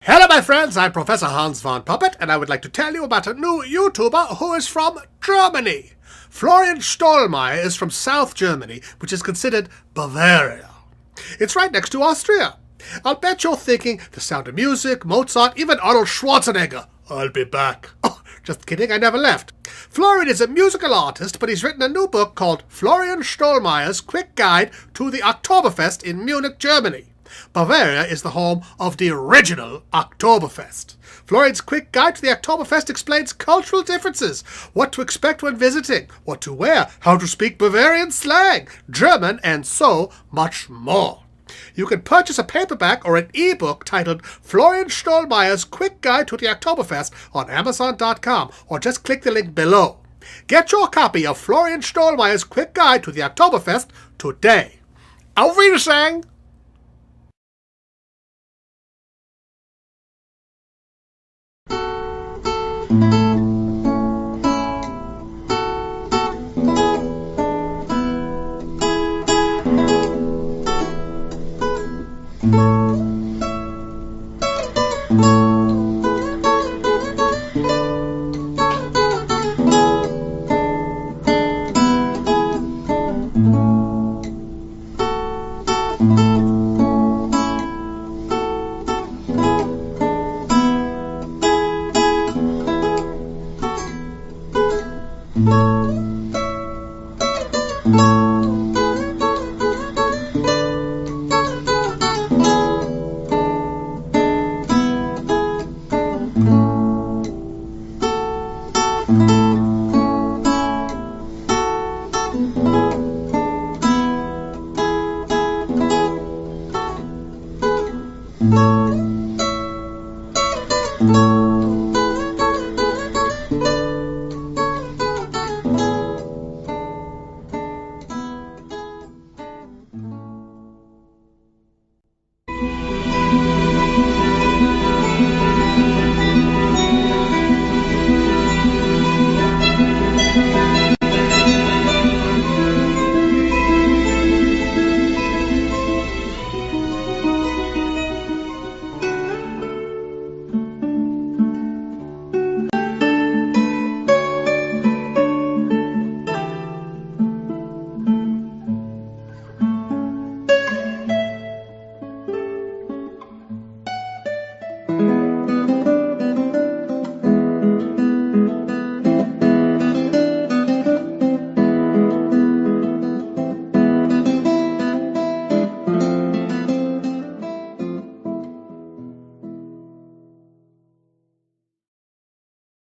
Hello my friends, I'm Professor Hans von Puppet, and I would like to tell you about a new YouTuber who is from Germany. Florian Stollmayer is from South Germany, which is considered Bavaria. It's right next to Austria. I'll bet you're thinking The Sound of Music, Mozart, even Arnold Schwarzenegger. I'll be back. Oh, just kidding, I never left. Florian is a musical artist, but he's written a new book called Florian Stollmayer's Quick Guide to the Oktoberfest in Munich, Germany. Bavaria is the home of the original Oktoberfest. Florian's Quick Guide to the Oktoberfest explains cultural differences, what to expect when visiting, what to wear, how to speak Bavarian slang, German, and so much more. You can purchase a paperback or an ebook titled Florian Stollmayer's Quick Guide to the Oktoberfest on Amazon.com, or just click the link below. Get your copy of Florian Stollmayer's Quick Guide to the Oktoberfest today. Auf Wiedersehen! Thank you.